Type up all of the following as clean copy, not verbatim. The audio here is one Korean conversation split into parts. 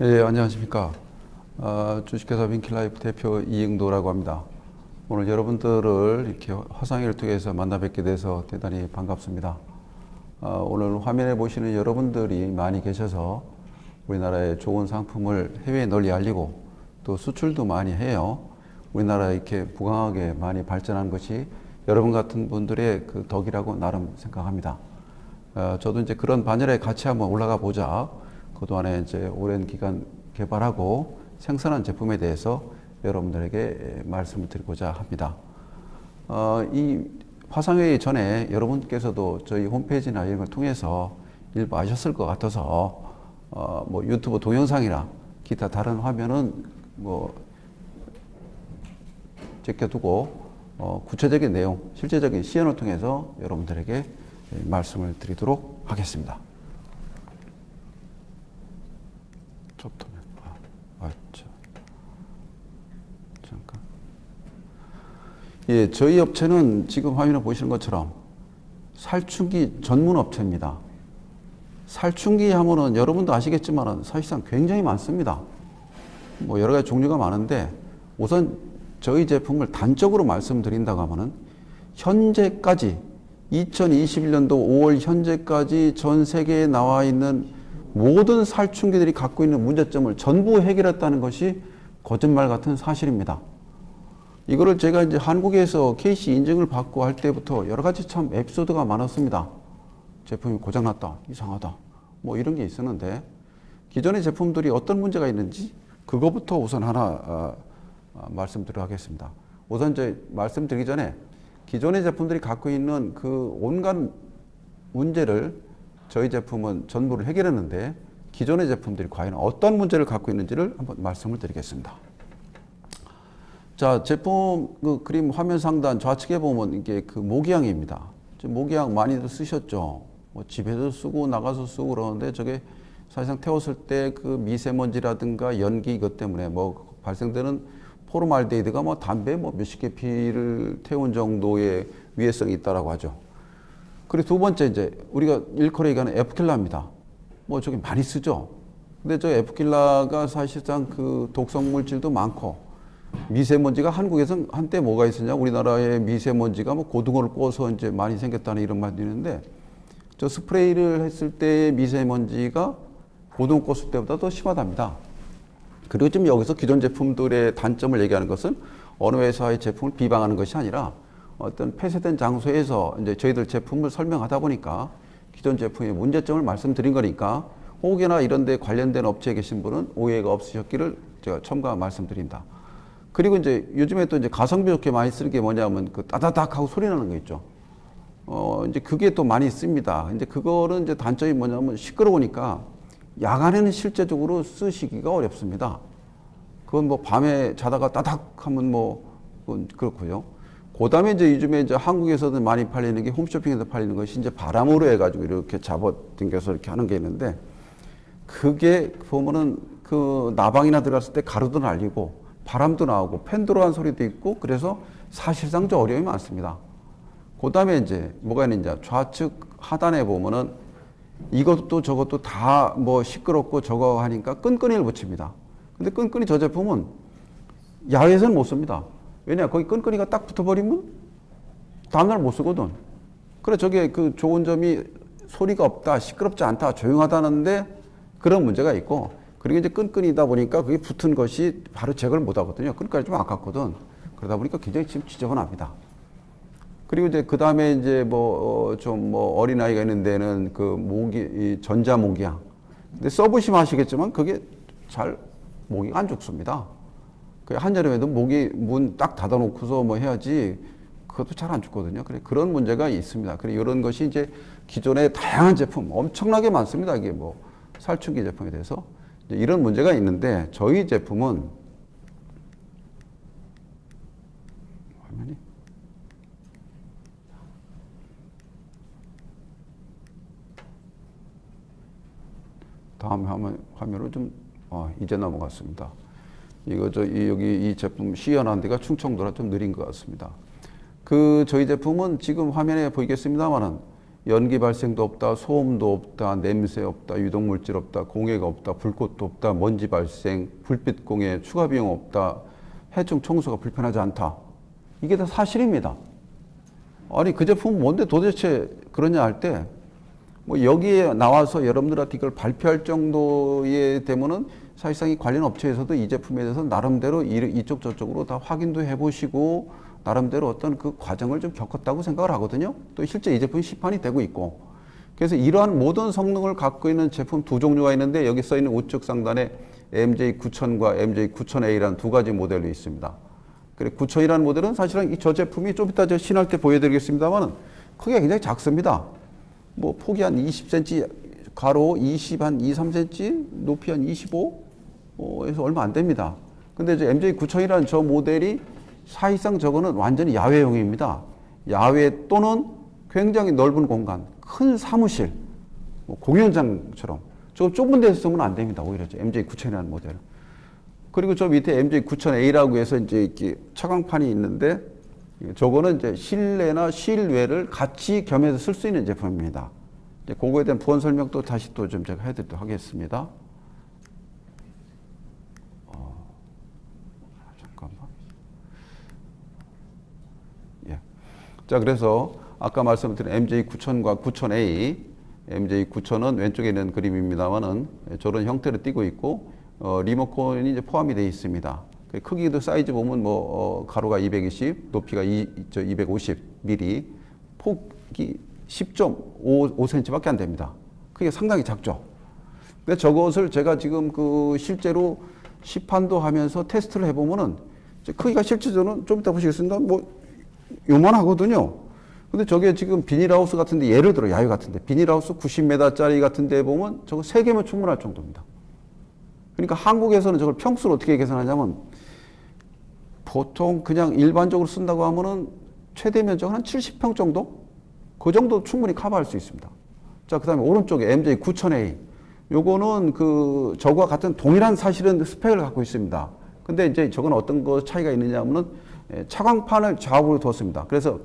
예, 안녕하십니까. 주식회사 윙킬라이프 대표 이응도라고 합니다. 오늘 여러분들을 이렇게 화상회를 통해서 만나 뵙게 돼서 대단히 반갑습니다. 오늘 화면에 보시는 여러분들이 많이 계셔서 우리나라의 좋은 상품을 해외에 널리 알리고 또 수출도 많이 해요. 우리나라 이렇게 부강하게 많이 발전한 것이 여러분 같은 분들의 그 덕이라고 나름 생각합니다. 저도 이제 그런 반열에 같이 한번 올라가 보자. 그동안에 이제 오랜 기간 개발하고 생산한 제품에 대해서 여러분들에게 말씀을 드리고자 합니다. 이 화상회의 전에 여러분께서도 저희 홈페이지나 이런 걸 통해서 일부 아셨을 것 같아서 뭐 유튜브 동영상이나 기타 다른 화면은 뭐 제껴두고 구체적인 내용, 실제적인 시연을 통해서 여러분들에게 말씀을 드리도록 하겠습니다. 잠깐. 예, 저희 업체는 지금 화면에 보시는 것처럼 살충기 전문 업체입니다. 살충기 하면은 여러분도 아시겠지만 사실상 굉장히 많습니다. 뭐 여러 가지 종류가 많은데 우선 저희 제품을 단적으로 말씀드린다고 하면은 현재까지 2021년도 5월 현재까지 전 세계에 나와 있는 모든 살충기들이 갖고 있는 문제점을 전부 해결했다는 것이 거짓말 같은 사실입니다. 이거를 제가 이제 한국에서 KC 인증을 받고 할 때부터 여러 가지 참 에피소드가 많았습니다. 제품이 고장났다, 이상하다, 뭐 이런 게 있었는데 기존의 제품들이 어떤 문제가 있는지 그거부터 우선 하나 말씀드리도록 하겠습니다. 우선 이제 말씀드리기 전에 기존의 제품들이 갖고 있는 그 온갖 문제를 저희 제품은 전부를 해결했는데 기존의 제품들이 과연 어떤 문제를 갖고 있는지를 한번 말씀을 드리겠습니다. 자, 제품 그 그림 화면 상단 좌측에 보면 이게 그 모기향입니다. 모기향 많이들 쓰셨죠? 뭐 집에서 쓰고 나가서 쓰고 그러는데 저게 사실상 태웠을 때 그 미세먼지라든가 연기 이것 때문에 뭐 발생되는 포르말데히드가 뭐 담배 뭐 몇십 개 피를 태운 정도의 위해성이 있다라고 하죠. 그리고 두 번째 이제 우리가 일컬어 얘기하는 에프킬라입니다. 뭐 저기 많이 쓰죠. 근데 저 에프킬라가 사실상 그 독성 물질도 많고 미세먼지가 한국에서는 한때 뭐가 있었냐? 우리나라의 미세먼지가 뭐 고등어를 꿔서 이제 많이 생겼다는 이런 말도 있는데 저 스프레이를 했을 때의 미세먼지가 고등어 꿨을 때보다 더 심하답니다. 그리고 지금 여기서 기존 제품들의 단점을 얘기하는 것은 어느 회사의 제품을 비방하는 것이 아니라 어떤 폐쇄된 장소에서 이제 저희들 제품을 설명하다 보니까 기존 제품의 문제점을 말씀드린 거니까 혹여나 이런 데 관련된 업체에 계신 분은 오해가 없으셨기를 제가 첨가 말씀드린다. 그리고 이제 요즘에 또 이제 가성비 좋게 많이 쓰는 게 뭐냐면 그 따다닥 하고 소리 나는 거 있죠. 이제 그게 또 많이 씁니다. 이제 그거는 이제 단점이 뭐냐면 시끄러우니까 야간에는 실제적으로 쓰시기가 어렵습니다. 그건 뭐 밤에 자다가 따닥 하면 뭐 그건 그렇고요. 그 다음에 이제 요즘에 이제 한국에서도 많이 팔리는 게 홈쇼핑에서 팔리는 것이 이제 바람으로 해가지고 이렇게 잡아 당겨서 이렇게 하는 게 있는데 그게 보면은 그 나방이나 들어갔을 때 가루도 날리고 바람도 나오고 팬 들어간 소리도 있고 그래서 사실상 좀 어려움이 많습니다. 그 다음에 이제 뭐가 있는지 좌측 하단에 보면은 이것도 저것도 다 뭐 시끄럽고 저거 하니까 끈끈이를 붙입니다. 근데 끈끈이 저 제품은 야외에서는 못 씁니다. 왜냐, 거기 끈끈이가 딱 붙어버리면 다음날 못 쓰거든. 그래, 저게 그 좋은 점이 소리가 없다, 시끄럽지 않다, 조용하다는데 그런 문제가 있고, 그리고 이제 끈끈이다 보니까 그게 붙은 것이 바로 제거를 못 하거든요. 끈끈이 좀 아깝거든. 그러다 보니까 굉장히 지금 지저분합니다. 그리고 이제 그 다음에 이제 뭐, 좀 뭐 어린아이가 있는 데는 그 모기, 전자 모기향. 근데 써보시면 아시겠지만 그게 잘 모기가 안 죽습니다. 한여름에도 모기 문 딱 닫아놓고서 뭐 해야지 그것도 잘 안 죽거든요. 그래 그런 문제가 있습니다. 그래 이런 것이 이제 기존의 다양한 제품 엄청나게 많습니다. 이게 뭐 살충기 제품에 대해서 이런 문제가 있는데 저희 제품은 화면이 다음 화면으로 좀 이제 넘어갔습니다. 이거 여기 이 제품 시연한 데가 충청도라 좀 느린 것 같습니다. 그 저희 제품은 지금 화면에 보이겠습니다만은 연기 발생도 없다, 소음도 없다, 냄새 없다, 유독물질 없다, 공해가 없다, 불꽃도 없다, 먼지 발생, 불빛 공해, 추가 비용 없다, 해충 청소가 불편하지 않다. 이게 다 사실입니다. 아니 그 제품은 뭔데 도대체 그러냐 할 때 뭐 여기에 나와서 여러분들한테 이걸 발표할 정도에 되면은 사실상 이 관련 업체에서도 이 제품에 대해서 나름대로 이쪽 저쪽으로 다 확인도 해보시고 나름대로 어떤 그 과정을 좀 겪었다고 생각을 하거든요. 또 실제 이 제품이 시판이 되고 있고. 그래서 이러한 모든 성능을 갖고 있는 제품 두 종류가 있는데 여기 써 있는 우측 상단에 MJ9000과 MJ9000A라는 두 가지 모델이 있습니다. 그래 9000이라는 모델은 사실은 저 제품이 좀 이따 신할 때 보여드리겠습니다만은 크기가 굉장히 작습니다. 뭐 폭이 한 20cm, 가로 20, 한 2, 3cm, 높이 한 25에서 얼마 안 됩니다. 근데 이제 MJ9000이라는 저 모델이 사실상 저거는 완전히 야외용입니다. 야외 또는 굉장히 넓은 공간, 큰 사무실, 뭐 공연장처럼 저 좁은 데서 쓰면 안 됩니다. 오히려 MJ9000이라는 모델은. 그리고 저 밑에 MJ9000A라고 해서 이제 이렇게 차광판이 있는데 저거는 이제 실내나 실외를 같이 겸해서 쓸 수 있는 제품입니다. 이제 그거에 대한 부원 설명도 다시 또 좀 제가 해드리도록 하겠습니다. 잠깐만. 예. 자, 그래서 아까 말씀드린 MJ9000과 9000A, MJ9000은 왼쪽에 있는 그림입니다만은 저런 형태로 띄고 있고, 리모컨이 이제 포함이 되어 있습니다. 크기도 사이즈 보면 가로가 220, 높이가 250mm, 폭이 10.5cm밖에 안 됩니다. 크기가 상당히 작죠. 근데 저것을 제가 지금 실제로 시판도 하면서 테스트를 해보면은 크기가 실제로는 좀 이따 보시겠습니다. 요만하거든요. 근데 저게 지금 비닐하우스 같은데 예를 들어 야외 같은데 비닐하우스 90m짜리 같은데 보면 저거 3개면 충분할 정도입니다. 그러니까 한국에서는 저걸 평수를 어떻게 계산하냐면 보통 그냥 일반적으로 쓴다고 하면은 최대 면적은 한 70평 정도? 그 정도 충분히 커버할 수 있습니다. 자, 그 다음에 오른쪽에 MJ9000A. 요거는 저거와 같은 동일한 사실은 스펙을 갖고 있습니다. 근데 이제 저건 어떤 거 차이가 있느냐 하면은 차광판을 좌우로 뒀습니다. 그래서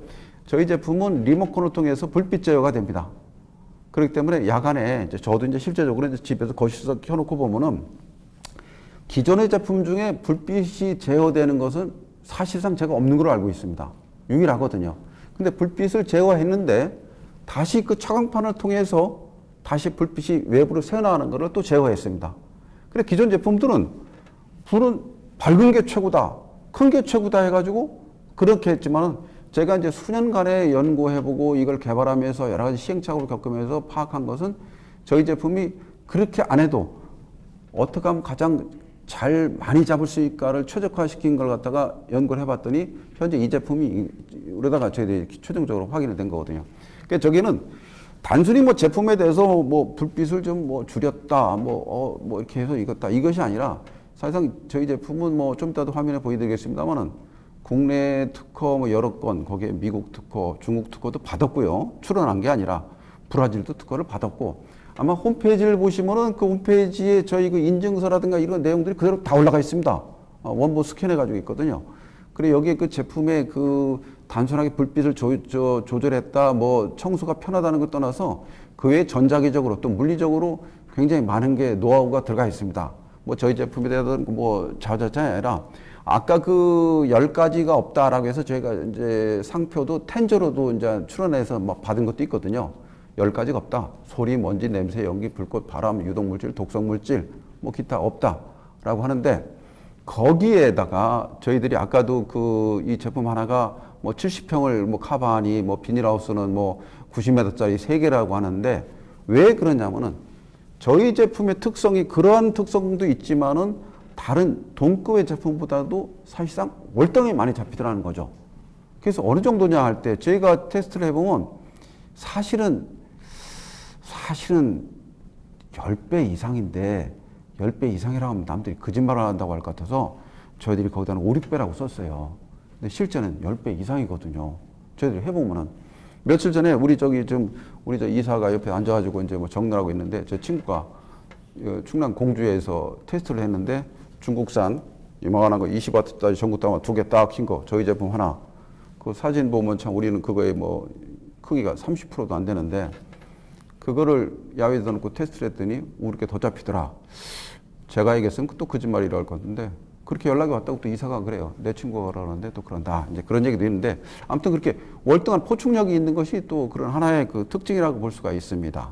저희 제품은 리모컨을 통해서 불빛 제어가 됩니다. 그렇기 때문에 야간에 저도 이제 실제적으로 집에서 거실에서 켜놓고 보면은 기존의 제품 중에 불빛이 제어되는 것은 사실상 제가 없는 걸로 알고 있습니다. 유일하거든요. 근데 불빛을 제어했는데 다시 그 차광판을 통해서 다시 불빛이 외부로 새어나가는 것을 또 제어했습니다. 그래 기존 제품들은 불은 밝은 게 최고다, 큰 게 최고다 해가지고 그렇게 했지만은 제가 이제 수년간에 연구해보고 이걸 개발하면서 여러 가지 시행착오를 겪으면서 파악한 것은 저희 제품이 그렇게 안 해도 어떻게 하면 가장 잘 많이 잡을 수 있을까를 최적화시킨 걸 갖다가 연구를 해봤더니 현재 이 제품이 우리다가 저희들이 최종적으로 확인이 된 거거든요. 그러니까 저기는 단순히 제품에 대해서 불빛을 좀 줄였다, 이렇게 해서 이것이 아니라 사실상 저희 제품은 좀 이따도 화면에 보여드리겠습니다만은 국내 특허 여러 건, 거기에 미국 특허, 중국 특허도 받았고요. 출원한 게 아니라 브라질도 특허를 받았고 아마 홈페이지를 보시면은 그 홈페이지에 저희 인증서라든가 이런 내용들이 그대로 다 올라가 있습니다. 원본 스캔해가지고 있거든요. 그리고 여기에 그 제품의 단순하게 불빛을 조절했다, 청소가 편하다는 걸 떠나서 그 외에 전자기적으로 또 물리적으로 굉장히 많은 게 노하우가 들어가 있습니다. 저희 제품에 대한 자자자가 아니라 아까 10가지가 없다라고 해서 저희가 이제 상표도 텐저로도 이제 출원해서 받은 것도 있거든요. 10가지가 없다. 소리, 먼지, 냄새, 연기, 불꽃, 바람, 유독물질, 독성물질, 기타 없다라고 하는데 거기에다가 저희들이 아까도 이 제품 하나가 70평을 커버하니 비닐하우스는 90m짜리 3개라고 하는데 왜 그러냐면은 저희 제품의 특성이 그러한 특성도 있지만은 다른 동급의 제품보다도 사실상 월등히 많이 잡히더라는 거죠. 그래서 어느 정도냐 할 때 저희가 테스트를 해보면 사실은 10배 이상인데 10배 이상이라고 하면 남들이 거짓말을 한다고 할 것 같아서 저희들이 거기다는 5, 6배라고 썼어요. 근데 실제는 10배 이상이거든요. 저희들이 해보면은 며칠 전에 우리 저 이사가 옆에 앉아가지고 이제 정리하고 있는데 제 친구가 충남 공주에서 테스트를 했는데 중국산 이만한 거 20W짜리 전구따마 2개 딱 킨 거 저희 제품 하나 그 사진 보면 참 우리는 그거에 크기가 30%도 안 되는데 그거를 야외에다 놓고 테스트를 했더니 우리께 더 잡히더라. 제가 얘기했으면 또 거짓말이라고 할 건데 그렇게 연락이 왔다고 또 이사가 그래요. 내 친구가 그러는데 또 그런다. 이제 그런 얘기도 있는데 아무튼 그렇게 월등한 포충력이 있는 것이 또 그런 하나의 그 특징이라고 볼 수가 있습니다.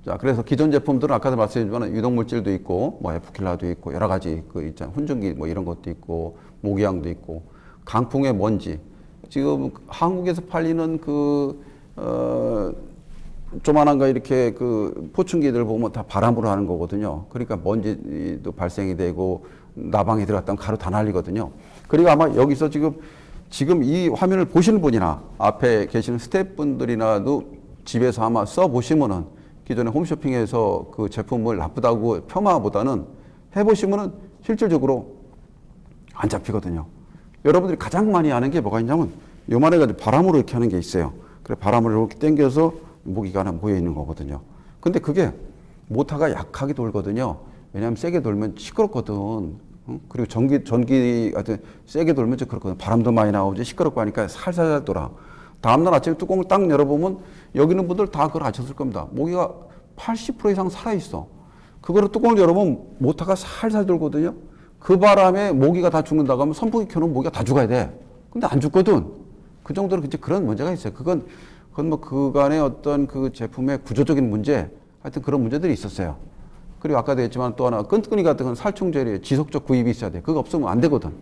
자, 그래서 기존 제품들은 아까도 말씀드렸지만 유독물질도 있고, 뭐 에프킬라도 있고, 여러 가지 그 있잖아요. 훈증기 뭐 이런 것도 있고, 모기향도 있고, 강풍의 먼지. 지금 한국에서 팔리는 조만한 거 이렇게 그 포충기들 보면 다 바람으로 하는 거거든요. 그러니까 먼지도 발생이 되고, 나방이 들어갔다면 가루 다 날리거든요. 그리고 아마 여기서 지금 이 화면을 보시는 분이나 앞에 계시는 스태프분들이나도 집에서 아마 써 보시면은 기존에 홈쇼핑에서 그 제품을 나쁘다고 폄하보다는 해보시면은 실질적으로 안 잡히거든요. 여러분들이 가장 많이 하는 게 뭐가 있냐면 요만해가지고 바람으로 이렇게 하는 게 있어요. 그래 바람을 이렇게 당겨서 모기가 하나 모여 있는 거거든요. 근데 그게 모터가 약하게 돌거든요. 왜냐하면 세게 돌면 시끄럽거든. 응? 그리고 전기 같은 세게 돌면 좀 그렇거든. 바람도 많이 나오지 시끄럽고 하니까 살살 돌아. 다음날 아침에 뚜껑을 딱 열어보면 여기 있는 분들 다 그걸 아셨을 겁니다. 모기가 80% 이상 살아있어. 그거를 뚜껑을 열어보면 모터가 살살 돌거든요. 그 바람에 모기가 다 죽는다고 하면 선풍기 켜놓으면 모기가 다 죽어야 돼. 근데 안 죽거든. 그 정도로 이제 그런 문제가 있어요. 그건 뭐 그간의 어떤 그 제품의 구조적인 문제, 하여튼 그런 문제들이 있었어요. 그리고 아까도 했지만 또 하나 끈끈이 같은 건 살충제에 지속적 구입이 있어야 돼. 그거 없으면 안 되거든.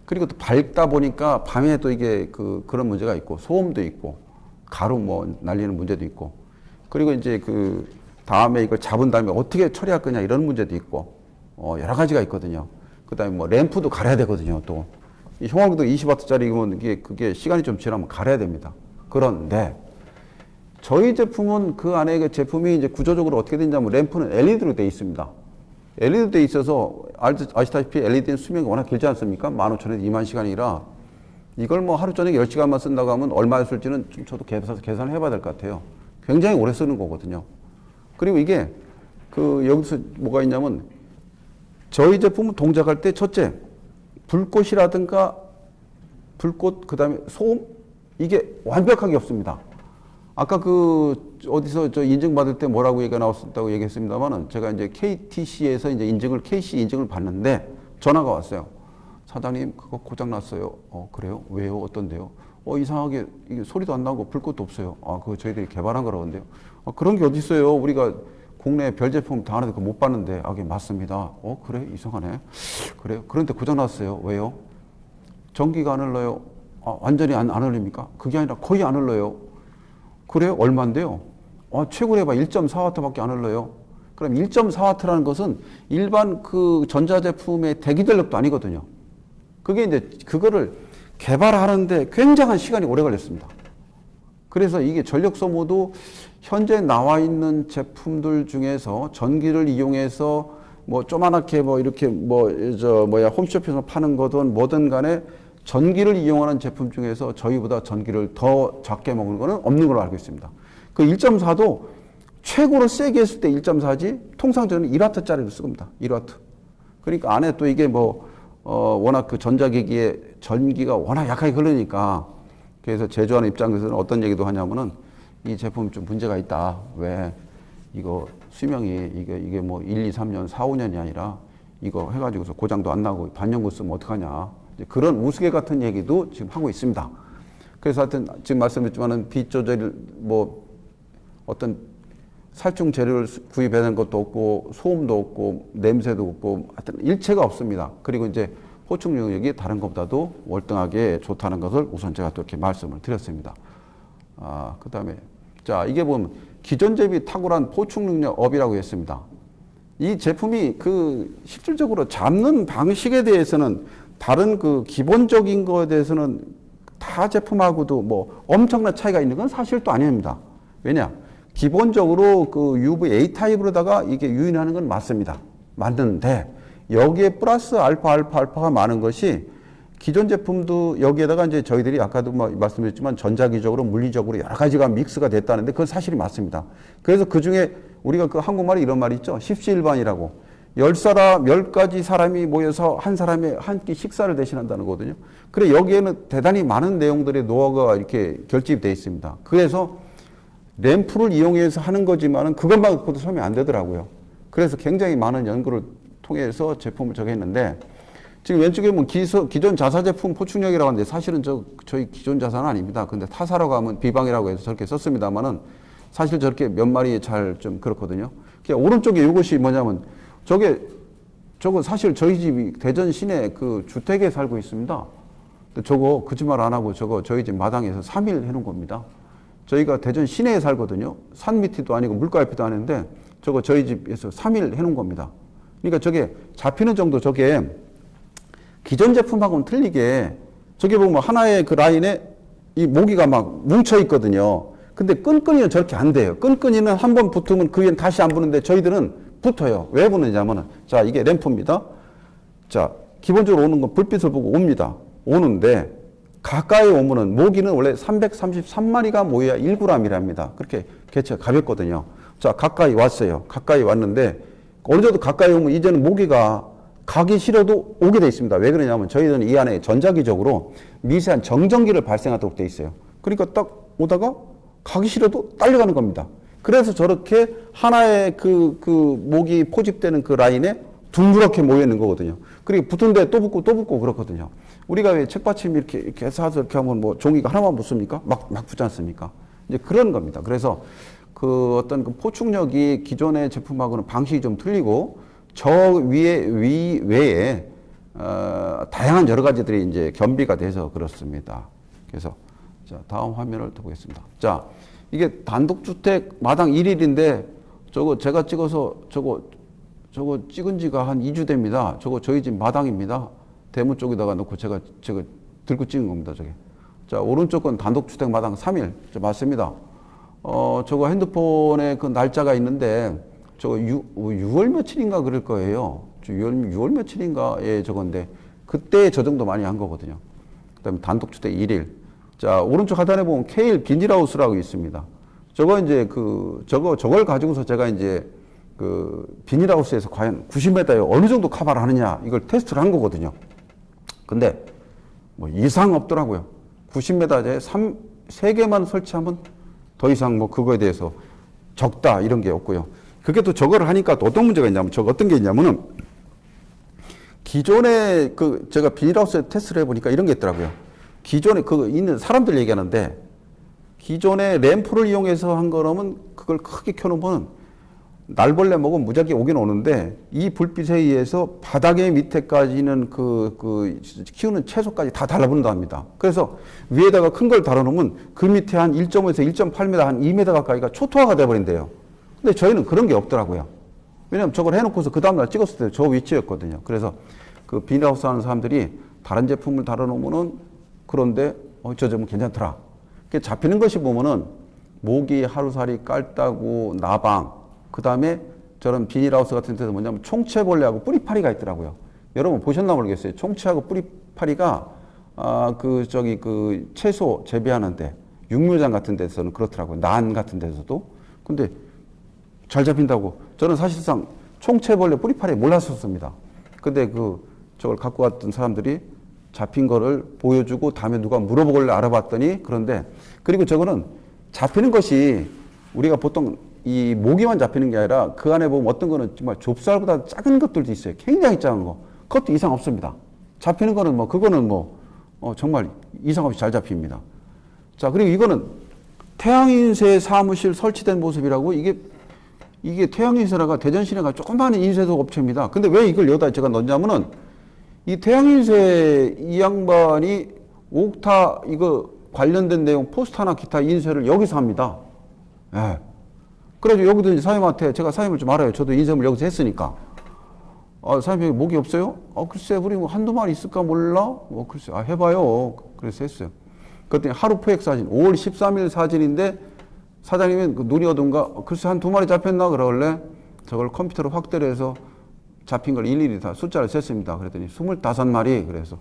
그리고 또 밝다 보니까 밤에 또 이게 그런 문제가 있고 소음도 있고 가루 뭐 날리는 문제도 있고 그리고 이제 그 다음에 이걸 잡은 다음에 어떻게 처리할 거냐 이런 문제도 있고 여러 가지가 있거든요. 그 다음에 뭐 램프도 갈아야 되거든요. 또 이 형광등 20W짜리면 그게 시간이 좀 지나면 갈아야 됩니다. 그런데 저희 제품은 그 안에 그 제품이 이제 구조적으로 어떻게 되냐면 램프는 LED로 되어 있습니다. LED로 되어 있어서 아시다시피 LED는 수명이 워낙 길지 않습니까? 15,000에서 20,000시간이라 이걸 뭐 하루 저녁에 10시간만 쓴다고 하면 얼마 쓸지는 좀 저도 계산을 해봐야 될 것 같아요. 굉장히 오래 쓰는 거거든요. 그리고 이게 여기서 뭐가 있냐면 저희 제품은 동작할 때 첫째 불꽃이라든가 불꽃 그다음에 소음 이게 완벽하게 없습니다. 아까 어디서 저 인증받을 때 뭐라고 얘기가 나왔다고 얘기했습니다만은 제가 이제 KTC에서 이제 KC 인증을 받는데 전화가 왔어요. 사장님, 그거 고장났어요. 그래요? 왜요? 어떤데요? 이상하게 이게 소리도 안 나고 불꽃도 없어요. 그거 저희들이 개발한 거라는데요. 그런 게 어디 있어요? 우리가 국내 별 제품 다 하는데 그거 못 봤는데. 그게 맞습니다. 그래? 이상하네. 그래요? 그런데 고장났어요. 왜요? 전기가 안 흘러요. 완전히 안 흘립니까? 그게 아니라 거의 안 흘러요. 그래요? 얼마인데요? 최고 해봐 1.4W밖에 안 흘러요. 그럼 1.4W라는 것은 일반 그 전자제품의 대기전력도 아니거든요. 그게 이제 그거를 개발하는데 굉장한 시간이 오래 걸렸습니다. 그래서 이게 전력 소모도 현재 나와 있는 제품들 중에서 전기를 이용해서 뭐 조그맣게 뭐 이렇게 홈쇼핑에서 파는 거든 뭐든 간에 전기를 이용하는 제품 중에서 저희보다 전기를 더 적게 먹는 거는 없는 걸로 알고 있습니다. 그 1.4도 최고로 세게 했을 때 1.4지 통상 저는 1W짜리를 쓰겁니다. 1W. 그러니까 안에 또 이게 워낙 그 전자기기에 전기가 워낙 약하게 흐르니까 그래서 제조하는 입장에서는 어떤 얘기도 하냐면은 이 제품 좀 문제가 있다. 왜? 이거 수명이 이게 뭐 1, 2, 3년, 4, 5년이 아니라 이거 해가지고서 고장도 안 나고 반년고 쓰면 어떡하냐. 그런 우스개 같은 얘기도 지금 하고 있습니다. 그래서 하여튼 지금 말씀드렸지만은 빛 조절 어떤 살충 재료를 구입해낸 것도 없고 소음도 없고 냄새도 없고 하여튼 일체가 없습니다. 그리고 이제 포충 능력이 다른 것보다도 월등하게 좋다는 것을 우선 제가 또 이렇게 말씀을 드렸습니다. 그 다음에 자 이게 보면 기존 제비 탁월한 포충 능력 업이라고 했습니다. 이 제품이 실질적으로 잡는 방식에 대해서는 다른 기본적인 거에 대해서는 다 제품하고도 뭐 엄청난 차이가 있는 건 사실 또 아닙니다. 왜냐? 기본적으로 UVA 타입으로다가 이게 유인하는 건 맞습니다. 맞는데 여기에 플러스 알파가 많은 것이 기존 제품도 여기에다가 이제 저희들이 아까도 말씀드렸지만 전자기적으로 물리적으로 여러 가지가 믹스가 됐다는데 그건 사실이 맞습니다. 그래서 그 중에 우리가 한국말에 이런 말이 있죠. 십시일반이라고. 10사람, 10가지 사람이 모여서 한 사람의 한 끼 식사를 대신한다는 거거든요. 그래, 여기에는 대단히 많은 내용들의 노하우가 이렇게 결집이 되어 있습니다. 그래서 램프를 이용해서 하는 거지만은 그것만 갖고도 설명이 안 되더라고요. 그래서 굉장히 많은 연구를 통해서 제품을 저기 했는데, 지금 왼쪽에 보면 기존 자사 제품 포충력이라고 하는데 사실은 저희 기존 자사는 아닙니다. 근데 타사로 가면 비방이라고 해서 저렇게 썼습니다만은 사실 저렇게 몇 마리 잘 좀 그렇거든요. 오른쪽에 이것이 뭐냐면 저거 사실 저희 집이 대전 시내 그 주택에 살고 있습니다. 근데 저거 거짓말 안 하고 저거 저희 집 마당에서 3일 해놓은 겁니다. 저희가 대전 시내에 살거든요. 산 밑이도 아니고 물가 옆에도 아닌데 저거 저희 집에서 3일 해놓은 겁니다. 그러니까 저게 잡히는 정도 저게 기존 제품하고는 틀리게 저기 보면 하나의 그 라인에 이 모기가 막 뭉쳐 있거든요. 근데 끈끈이는 저렇게 안 돼요. 끈끈이는 한 번 붙으면 그 위엔 다시 안 붙는데 저희들은 붙어요. 왜 붙느냐면은 자, 이게 램프입니다. 자, 기본적으로 오는 건 불빛을 보고 옵니다. 오는데 가까이 오면은 모기는 원래 333마리가 모여야 1g이랍니다. 그렇게 개체가 가볍거든요. 자, 가까이 왔어요. 가까이 왔는데 어느 정도 가까이 오면 이제는 모기가 가기 싫어도 오게 돼 있습니다. 왜 그러냐면 저희들은 이 안에 전자기적으로 미세한 정전기를 발생하도록 돼 있어요. 그러니까 딱 오다가 가기 싫어도 딸려가는 겁니다. 그래서 저렇게 하나의 그 모기 포집되는 그 라인에 둥그렇게 모여 있는 거거든요. 그리고 붙은데 또 붙고 그렇거든요. 우리가 왜 책받침 이렇게 해서 이렇게 하면 뭐 종이가 하나만 붙습니까? 막 붙지 않습니까? 이제 그런 겁니다. 그래서 그 어떤 그 포충력이 기존의 제품하고는 방식이 좀 틀리고 저 외에 다양한 여러 가지들이 이제 겸비가 돼서 그렇습니다. 그래서 자, 다음 화면을 보겠습니다. 자, 이게 단독주택 마당 1일인데 저거 제가 찍어서 저거 찍은 지가 한 2주 됩니다. 저거 저희 집 마당입니다. 대문 쪽에다가 놓고 제가 들고 찍은 겁니다. 저게. 자, 오른쪽 건 단독주택 마당 3일. 맞습니다. 저거 핸드폰에 그 날짜가 있는데 저거 6월 며칠인가 그럴 거예요. 6월 며칠인가에 저건데 그때 저 정도 많이 한 거거든요. 그다음에 단독주택 1일. 자, 오른쪽 하단에 보면 케일 비닐하우스라고 있습니다. 저거 이제 저걸 가지고서 제가 이제 그 비닐하우스에서 과연 90m에 어느 정도 커버를 하느냐 이걸 테스트를 한 거거든요. 근데 뭐 이상 없더라고요. 90m에 3개만 설치하면 더 이상 뭐 그거에 대해서 적다 이런 게 없고요. 그게 또 저거를 하니까 또 어떤 문제가 있냐면 저거 어떤 게 있냐면은 기존에 제가 비닐하우스에 테스트를 해보니까 이런 게 있더라고요. 기존에 있는 사람들 얘기하는데 기존에 램프를 이용해서 한 거라면 그걸 크게 켜놓으면 날벌레 먹으면 무작위 오긴 오는데 이 불빛에 의해서 바닥에 밑에까지는 키우는 채소까지 다 달라붙는다 합니다. 그래서 위에다가 큰 걸 달아놓으면 그 밑에 한 1.5에서 1.8m 한 2m 가까이가 초토화가 돼버린대요. 근데 저희는 그런 게 없더라고요. 왜냐면 저걸 해놓고서 그 다음날 찍었을 때 저 위치였거든요. 그래서 그 비닐하우스 하는 사람들이 다른 제품을 달아놓으면은 그런데 저 점은 괜찮더라. 잡히는 것이 보면은 모기 하루살이 깔따구 나방 그 다음에 저런 비닐하우스 같은 데서 뭐냐면 총채벌레하고 뿌리파리가 있더라고요. 여러분 보셨나 모르겠어요. 총채하고 뿌리파리가 채소 재배하는데 육묘장 같은 데서는 그렇더라고요. 난 같은 데서도. 근데 잘 잡힌다고. 저는 사실상 총채벌레 뿌리파리 몰랐었습니다. 근데 저걸 갖고 왔던 사람들이 잡힌 거를 보여주고 다음에 누가 물어보길래 알아봤더니 그런데 그리고 저거는 잡히는 것이 우리가 보통 이 모기만 잡히는 게 아니라 그 안에 보면 어떤 거는 정말 좁쌀보다 작은 것들도 있어요. 굉장히 작은 거. 그것도 이상 없습니다. 잡히는 거는 그거는 정말 이상 없이 잘 잡힙니다. 자, 그리고 이거는 태양인쇄 사무실 설치된 모습이라고 이게 태양인쇄라가 대전시내가 조그마한 인쇄소 업체입니다. 근데 왜 이걸 여기다 제가 넣냐면은 이 태양인쇄 이 양반이 옥타 이거 관련된 내용 포스터나 기타 인쇄를 여기서 합니다. 예. 그래가지고 여기도 이제 사장님한테 제가 사장님을 좀 알아요. 저도 인쇄물 여기서 했으니까. 사장님 여기 목이 없어요? 글쎄 우리 한두 마리 있을까 몰라? 글쎄 해봐요. 그래서 했어요. 그랬더니 하루 포획 사진 5월 13일 사진인데 사장님이 눈이 어두운가? 글쎄 한 두 마리 잡혔나? 그러길래 저걸 컴퓨터로 확대를 해서 잡힌 걸 일일이 다 숫자를 셌습니다. 그랬더니 25마리. 그래서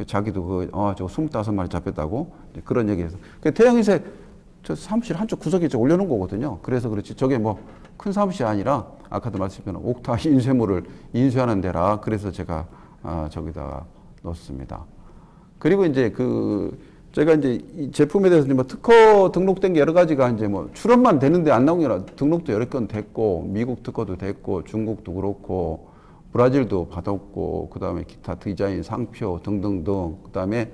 자기도 저거 25마리 잡혔다고 그런 얘기해서 태양인쇄 저 사무실 한쪽 구석에 올려놓은 거거든요. 그래서 그렇지 저게 큰 사무실이 아니라 아까도 말씀드린 옥타 인쇄물을 인쇄하는 데라 그래서 제가 저기다가 넣습니다. 그리고 이제 제가 이제 이 제품에 대해서 뭐 특허 등록된 게 여러 가지가 이제 뭐 출원만 되는데 안 나온 게 아니라 등록도 여러 건 됐고, 미국 특허도 됐고, 중국도 그렇고, 브라질도 받았고, 그 다음에 기타 디자인, 상표 등등등. 그 다음에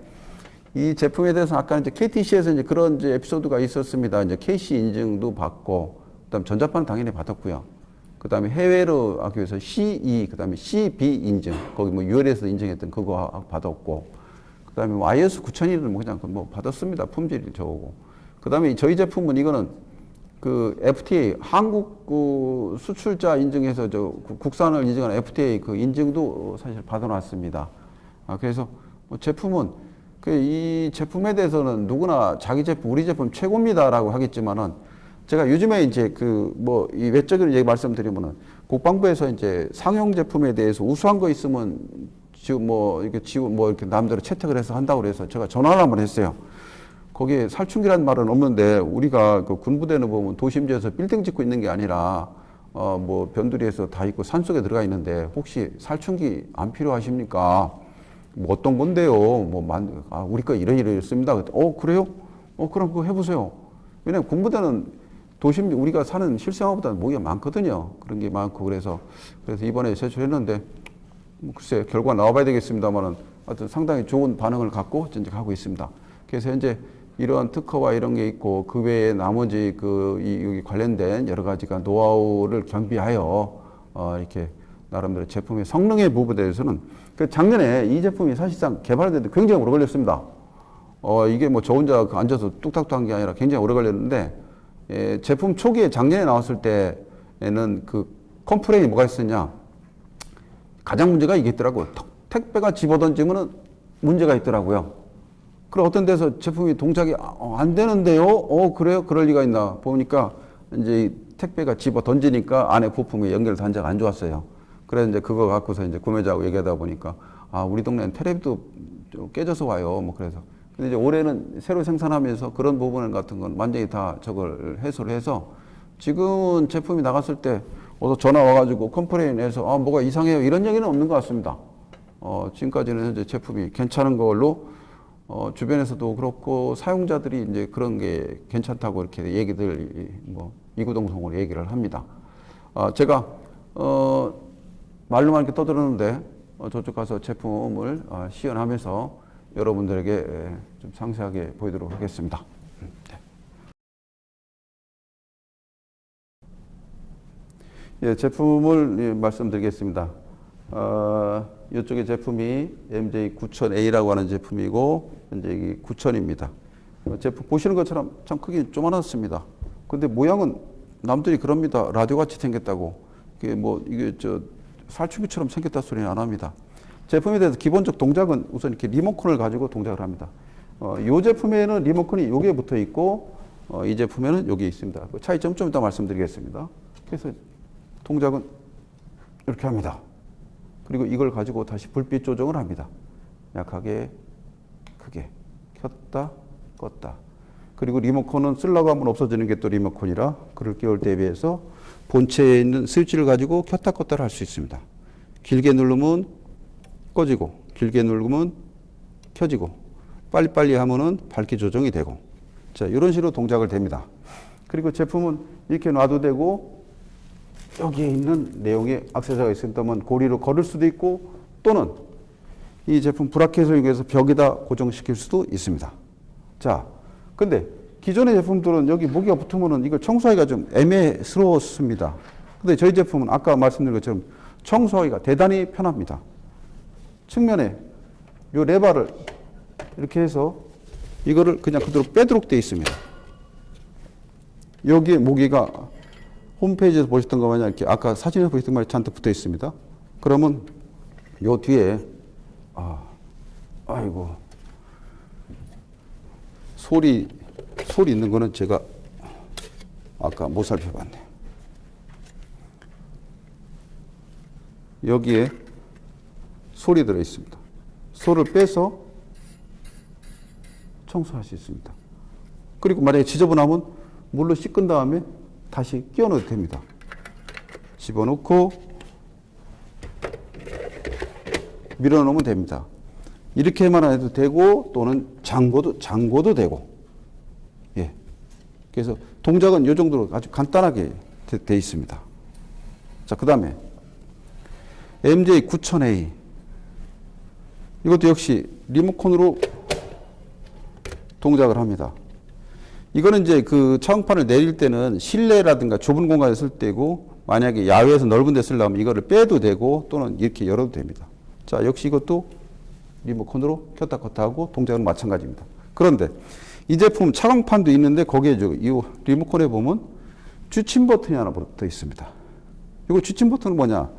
이 제품에 대해서 아까 이제 KTC에서 이제 그런 이제 에피소드가 있었습니다. 이제 KC 인증도 받고, 그 다음에 전자파는 당연히 받았고요. 그 다음에 해외로 하기 위해서 CE, 그 다음에 CB 인증, 거기 뭐 UL에서 인증했던 그거 받았고, 그 다음에 뭐 IS 9001을 뭐 그냥 뭐 받았습니다. 품질이 좋고. 그 다음에 저희 제품은 이거는 그 FTA, 한국 그 수출자 인증해서 국산을 인증하는 FTA 그 인증도 사실 받아놨습니다. 그래서 뭐 제품은 이 제품에 대해서는 누구나 자기 제품, 우리 제품 최고입니다라고 하겠지만은 제가 요즘에 이제 이 외적인 얘기 말씀드리면은 국방부에서 이제 상용 제품에 대해서 우수한 거 있으면 지금 이렇게 남대로 채택을 해서 한다고 그래서 제가 전화를 한번 했어요. 거기에 살충기라는 말은 없는데 우리가 그 군부대는 보면 도심지에서 빌딩 짓고 있는 게 아니라 뭐 변두리에서 다 있고 산속에 들어가 있는데 혹시 살충기 안 필요하십니까? 뭐 어떤 건데요? 우리 거 이런 씁니다. 그래요? 그럼 그거 해보세요. 왜냐면 군부대는 도심 우리가 사는 실생활보다는 모기가 많거든요. 그런 게 많고 그래서 이번에 제출했는데 글쎄 결과 나와봐야 되겠습니다만은 하여튼 상당히 좋은 반응을 갖고 이제 가고 있습니다. 그래서 현재 이러한 특허와 이런 게 있고 그 외에 나머지 여기 관련된 여러 가지가 노하우를 겸비하여 이렇게 나름대로 제품의 성능의 부분에 대해서는 작년에 이 제품이 사실상 개발되는데 굉장히 오래 걸렸습니다. 이게 뭐 저 혼자 앉아서 뚝딱뚝 한 게 아니라 굉장히 오래 걸렸는데 제품 초기에 작년에 나왔을 때에는 컴플레인이 뭐가 있었냐? 가장 문제가 이게 있더라고요. 택배가 집어던지면은 문제가 있더라고요. 그럼 어떤 데서 제품이 동작이 안 되는데요? 그래요? 그럴 리가 있나? 보니까 이제 택배가 집어던지니까 안에 부품이 연결 단자가 안 좋았어요. 그래서 이제 그거 갖고서 이제 구매자하고 얘기하다 보니까 우리 동네는 텔레비도 깨져서 와요. 뭐 그래서. 근데 이제 올해는 새로 생산하면서 그런 부분 같은 건 완전히 다 저걸 해소를 해서 지금 제품이 나갔을 때 어서 전화 와가지고 컴플레인해서 뭐가 이상해요 이런 얘기는 없는 것 같습니다. 지금까지는 현재 제품이 괜찮은 걸로 주변에서도 그렇고 사용자들이 이제 그런 게 괜찮다고 이렇게 얘기들 이구동성으로 얘기를 합니다. 제가 말로만 이렇게 떠들었는데 저쪽 가서 제품을 시연하면서 여러분들에게 좀 상세하게 보이도록 하겠습니다. 예, 제품을 말씀드리겠습니다. 이쪽에 제품이 MJ9000A라고 하는 제품이고, 현재 이게 9000입니다. 제품 보시는 것처럼 참 크기 조만했습니다. 근데 모양은 남들이 그럽니다. 라디오 같이 생겼다고. 이게 살충기처럼 생겼다 소리는 안 합니다. 제품에 대해서 기본적 동작은 우선 이렇게 리모컨을 가지고 동작을 합니다. 이 제품에는 리모컨이 여기에 붙어 있고, 이 제품에는 여기 있습니다. 그 차이점 좀 이따 말씀드리겠습니다. 그래서 동작은 이렇게 합니다. 그리고 이걸 가지고 다시 불빛 조정을 합니다. 약하게, 크게, 켰다, 껐다. 그리고 리모컨은 쓰려고 하면 없어지는 게 또 리모컨이라 그를 깨울 때에 비해서 본체에 있는 스위치를 가지고 켰다 껐다를 할 수 있습니다. 길게 누르면 꺼지고, 길게 누르면 켜지고, 빨리빨리 하면은 밝기 조정이 되고, 자, 이런 식으로 동작을 됩니다. 그리고 제품은 이렇게 놔도 되고, 여기에 있는 내용의 액세서리가 있으면 고리로 걸을 수도 있고 또는 이 제품 브라켓을 이용해서 벽에다 고정시킬 수도 있습니다. 자, 근데 기존의 제품들은 여기 모기가 붙으면은 이걸 청소하기가 좀 애매스러웠습니다. 근데 저희 제품은 아까 말씀드린 것처럼 청소하기가 대단히 편합니다. 측면에 요 레버를 이렇게 해서 이거를 그냥 그대로 빼도록 되어 있습니다. 여기에 모기가 홈페이지에서 보셨던 거 마냥 이렇게 아까 사진에서 보셨던 거 잔뜩 붙어 있습니다. 그러면 요 뒤에 아이고 소리 있는 거는 제가 아까 못 살펴봤네. 여기에 소리 들어 있습니다. 소를 빼서 청소할 수 있습니다. 그리고 만약에 지저분하면 물로 씻은 다음에 다시 끼워 넣어도 됩니다. 집어넣고 밀어넣으면 됩니다. 이렇게만 해도 되고 또는 잠궈도 되고. 예. 그래서 동작은 이 정도로 아주 간단하게 돼 있습니다. 자, 그 다음에 MJ9000A. 이것도 역시 리모컨으로 동작을 합니다. 이거는 이제 그 차광판을 내릴 때는 실내라든가 좁은 공간에 쓸 때고, 만약에 야외에서 넓은 데 쓰려면 이거를 빼도 되고 또는 이렇게 열어도 됩니다. 자, 역시 이것도 리모컨으로 켰다 껐다 하고 동작은 마찬가지입니다. 그런데 이 제품 차광판도 있는데 거기에 이 리모컨에 보면 주침 버튼이 하나 붙어 있습니다. 이거 주침 버튼은 뭐냐?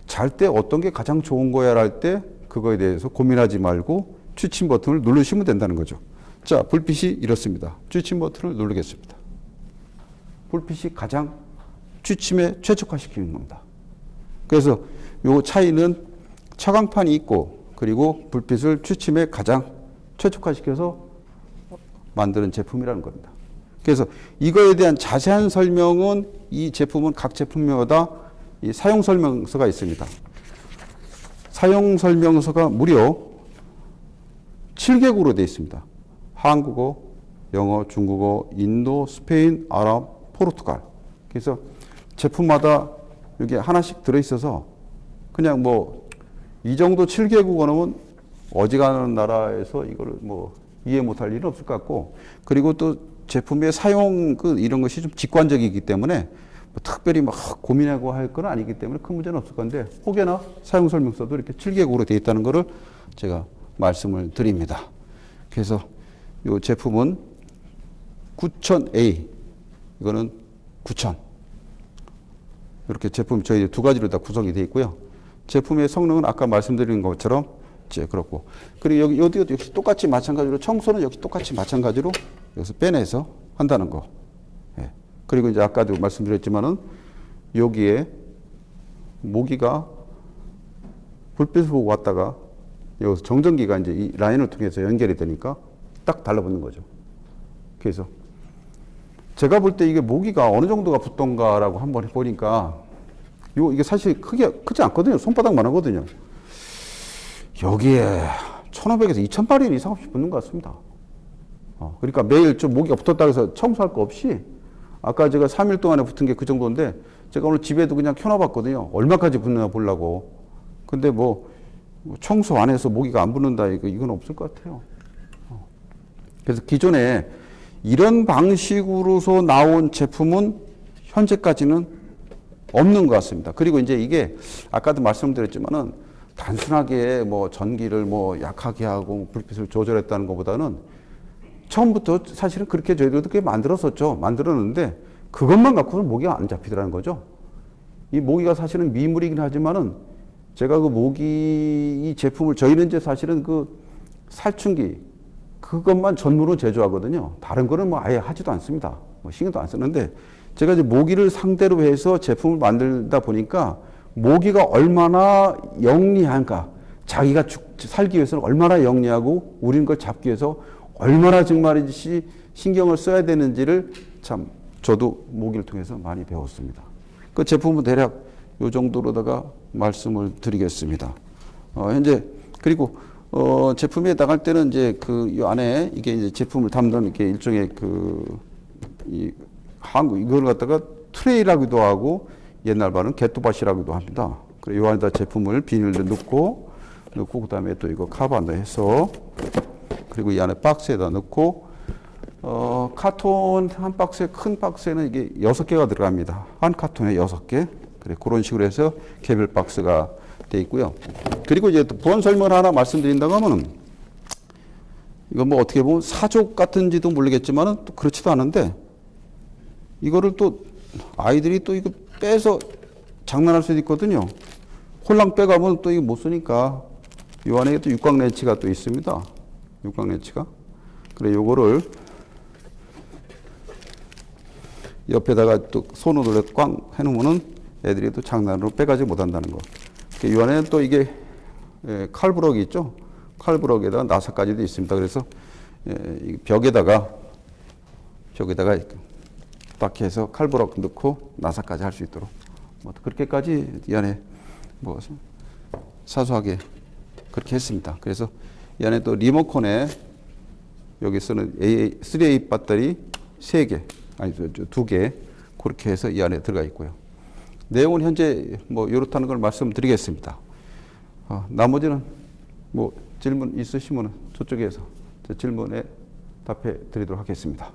잘 때 어떤 게 가장 좋은 거야 할 때 그거에 대해서 고민하지 말고 주침 버튼을 누르시면 된다는 거죠. 자, 불빛이 이렇습니다. 주침 버튼을 누르겠습니다. 불빛이 가장 주침에 최적화시키는 겁니다. 그래서 요 차이는 차광판이 있고 그리고 불빛을 주침에 가장 최적화시켜서 만드는 제품이라는 겁니다. 그래서 이거에 대한 자세한 설명은 이 제품은 각 제품마다 이 사용 설명서가 있습니다. 사용 설명서가 무려 7개국으로 되어 있습니다. 한국어, 영어, 중국어, 인도, 스페인, 아랍, 포르투갈. 그래서 제품마다 여기 하나씩 들어있어서 그냥 뭐 이 정도 7개국 언어면 어지간한 나라에서 이거를 뭐 이해 못할 일은 없을 것 같고, 그리고 또 제품의 사용 이런 것이 좀 직관적이기 때문에 뭐 특별히 막 고민하고 할 건 아니기 때문에 큰 문제는 없을 건데, 혹여나 사용 설명서도 이렇게 7개국으로 되어 있다는 것을 제가 말씀을 드립니다. 그래서 이 제품은 9000A, 이거는 9000. 이렇게 제품 저희 두 가지로 다 구성이 되어 있고요. 제품의 성능은 아까 말씀드린 것처럼 이제 그렇고, 그리고 여기도 역시 똑같이 마찬가지로 청소는 역시 똑같이 마찬가지로 여기서 빼내서 한다는 거. 예. 그리고 이제 아까도 말씀드렸지만은 여기에 모기가 불빛을 보고 왔다가 여기서 정전기가 이제 이 라인을 통해서 연결이 되니까 딱 달라붙는 거죠. 그래서 제가 볼 때 이게 모기가 어느 정도가 붙던가라고 한번 보니까 이게 사실 크지 않거든요. 손바닥만 하거든요. 여기에 1,500에서 2,000마리 이상 없이 붙는 것 같습니다. 그러니까 매일 좀 모기가 붙었다고 해서 청소할 거 없이, 아까 제가 3일 동안에 붙은 게 그 정도인데 제가 오늘 집에도 그냥 켜놔봤거든요. 얼마까지 붙나 보려고. 근데 뭐 청소 안 해서 모기가 안 붙는다, 이건 없을 것 같아요. 그래서 기존에 이런 방식으로서 나온 제품은 현재까지는 없는 것 같습니다. 그리고 이제 이게 아까도 말씀드렸지만은 단순하게 뭐 전기를 뭐 약하게 하고 불빛을 조절했다는 것보다는 처음부터 사실은 그렇게 저희들도 그렇게 만들었는데 그것만 갖고는 모기가 안 잡히더라는 거죠. 이 모기가 사실은 미물이긴 하지만은 제가 그 모기 이 제품을, 저희는 이제 사실은 그 살충기 그것만 전문으로 제조하거든요. 다른 거는 뭐 아예 하지도 않습니다. 뭐 신경도 안 쓰는데, 제가 이제 모기를 상대로 해서 제품을 만들다 보니까 모기가 얼마나 영리한가, 자기가 살기 위해서는 얼마나 영리하고 우리는 그걸 잡기 위해서 얼마나 정말이지 신경을 써야 되는지를 참 저도 모기를 통해서 많이 배웠습니다. 그 제품은 대략 이 정도로다가 말씀을 드리겠습니다. 현재 그리고 제품에 나갈 때는 이제 이 안에 이게 이제 제품을 담는 이렇게 일종의 이걸 갖다가 트레이라고도 하고 옛날 말은 개또밭이라고도 합니다. 그리고 이 안에다 제품을 비닐로 넣고 그다음에 또 이거 카바도 해서, 그리고 이 안에 박스에다 넣고, 카톤 한 박스에, 큰 박스에는 이게 6개가 들어갑니다. 한 카톤에 6개. 그래, 그런 식으로 해서 개별 박스가 돼 있고요. 그리고 이제 또 보안 설명을 하나 말씀드린다고 하면은, 이건 뭐 어떻게 보면 사족 같은지도 모르겠지만은 또 그렇지도 않은데, 이거를 또 아이들이 또 이거 빼서 장난할 수도 있거든요. 홀랑 빼가면 또 이거 못 쓰니까 이 안에 또 육각 렌치가 또 있습니다. 육각 렌치가. 그래, 요거를 옆에다가 또 손으로 꽝 해놓으면은 애들이 또 장난으로 빼가지 못한다는 거. 이 안에는 또 이게 칼부럭이 있죠. 칼부럭에다가 나사까지도 있습니다. 그래서 벽에다가 딱 해서 칼부럭 넣고 나사까지 할 수 있도록 뭐 그렇게까지 이 안에 뭐 사소하게 그렇게 했습니다. 그래서 이 안에 또 리모컨에 여기서는 3A 배터리 3개, 아니 2개 그렇게 해서 이 안에 들어가 있고요. 내용은 현재 뭐 이렇다는 걸 말씀드리겠습니다. 나머지는 뭐 질문 있으시면 저쪽에서 제 질문에 답해 드리도록 하겠습니다.